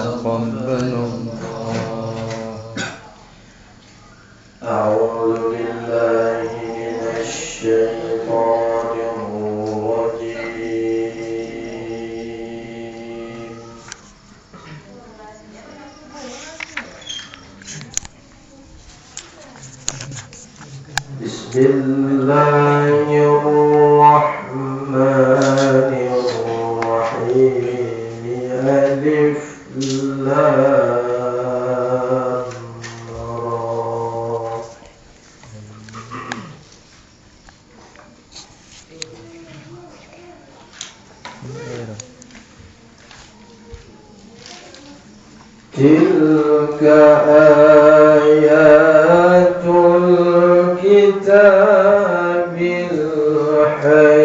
تقبل الله. أعوذ بالله من الشيطان الرجيم. بسم الله الرحمن الرحيم. ألف لام را. تلك آيات الكتاب الحكيم.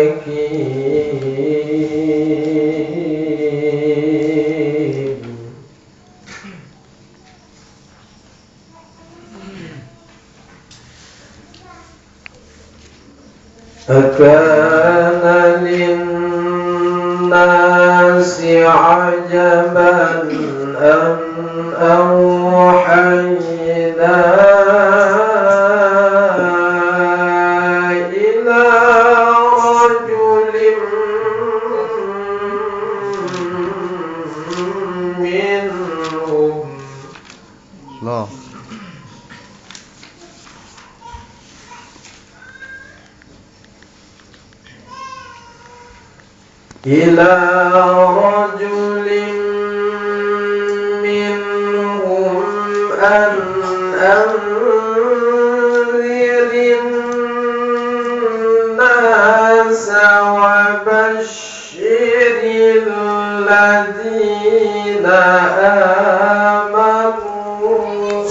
أكان للناس عجبا أن أوحينا إلى رجل منهم الله إلى رجل منهم أن أنذر الناس وبشر الذين آمنوا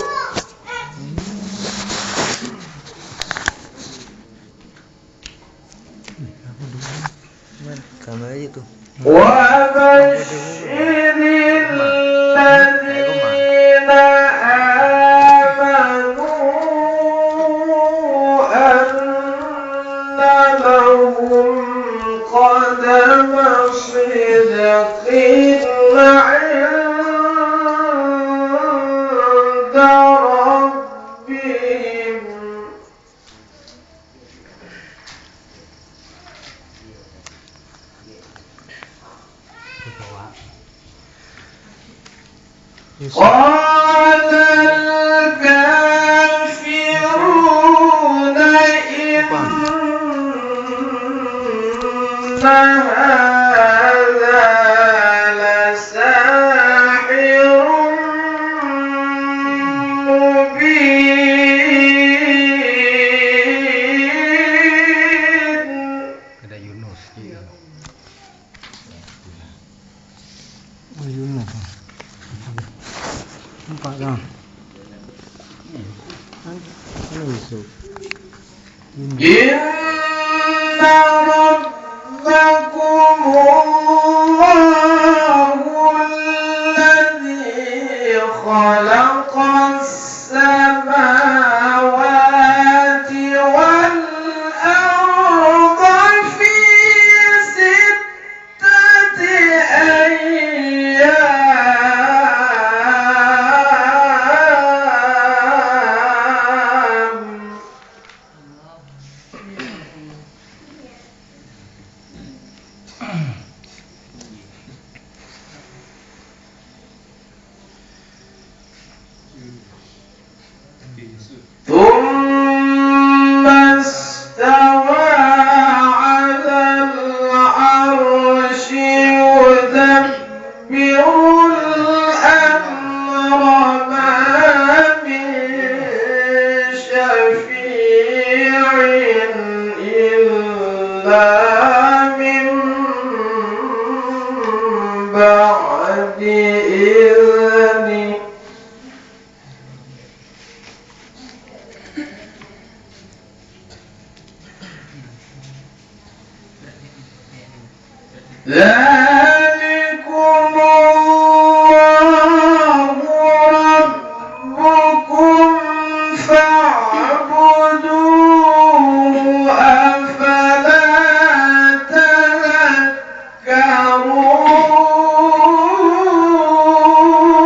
أن لهم قدم صدق عند ربهم. قال الكافرون إن هذا لساحر مبين. Ada Yunus. Nampak tak? Inna rabbakumullahu alladhi khalaqas samawati wal arda fi sittati ayyam. ثم استوى على العرش يدبر الأمر ما من شفيع إلا من بعد إذنه. ذلكم الله ربكم فاعبدوه أفلا تذكرون.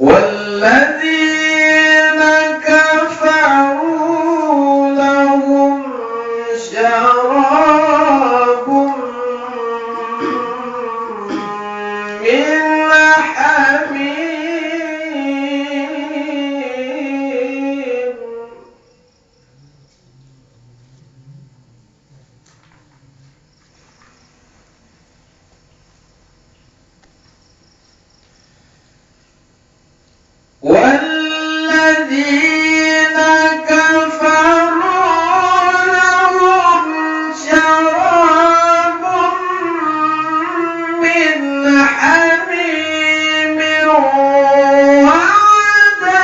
والذين كفروا لهم شراب من حميم والذين كفروا لهم شراب من حميم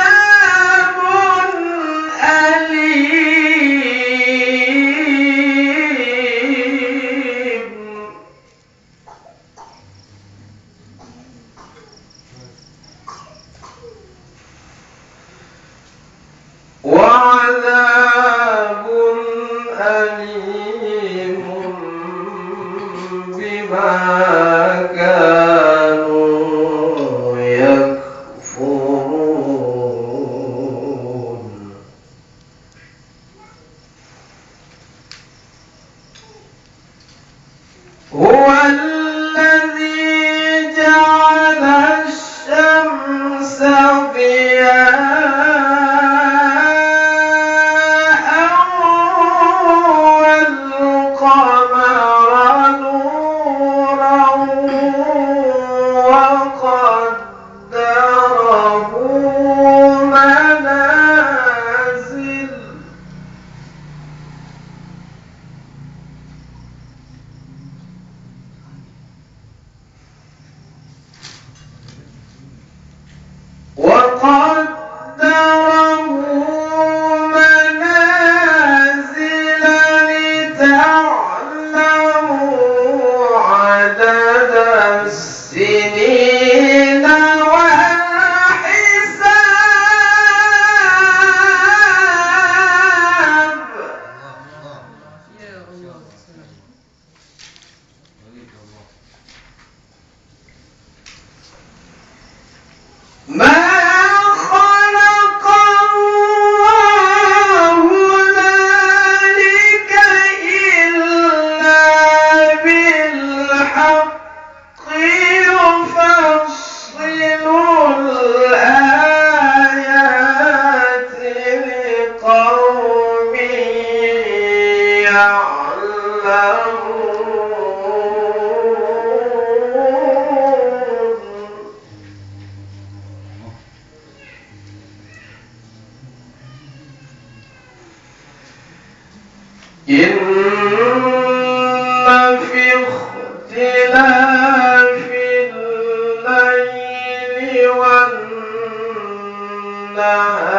وعذاب أليم وعذاب أليم بما كانوا يكفرون هو الذي جعل الشمس ضياء والقمر نورا وقدره منازل لتعلموا عدد السنين والحساب ما خلق الله ذلك إلا بالحق يفصل الآيات لقوم يعلمون إن في اختلاف الليل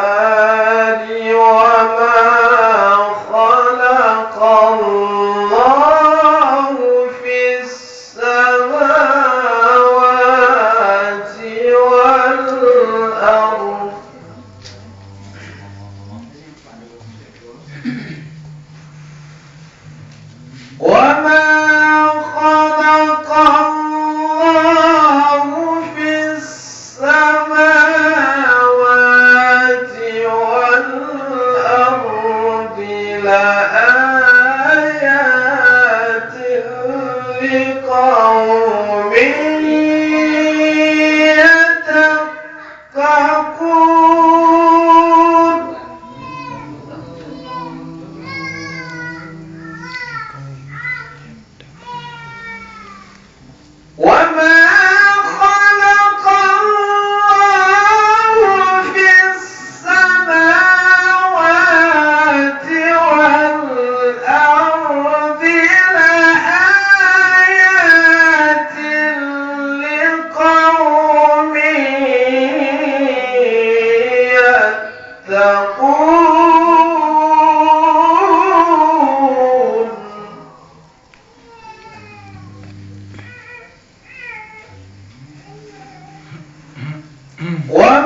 والنهار وما خلق الله في السماوات والأرض وما خلق الله في السماوات والأرض لآيات لقوم يتقون وما خلق الله في السماوات والأرض لآيات لقوم يتقون وما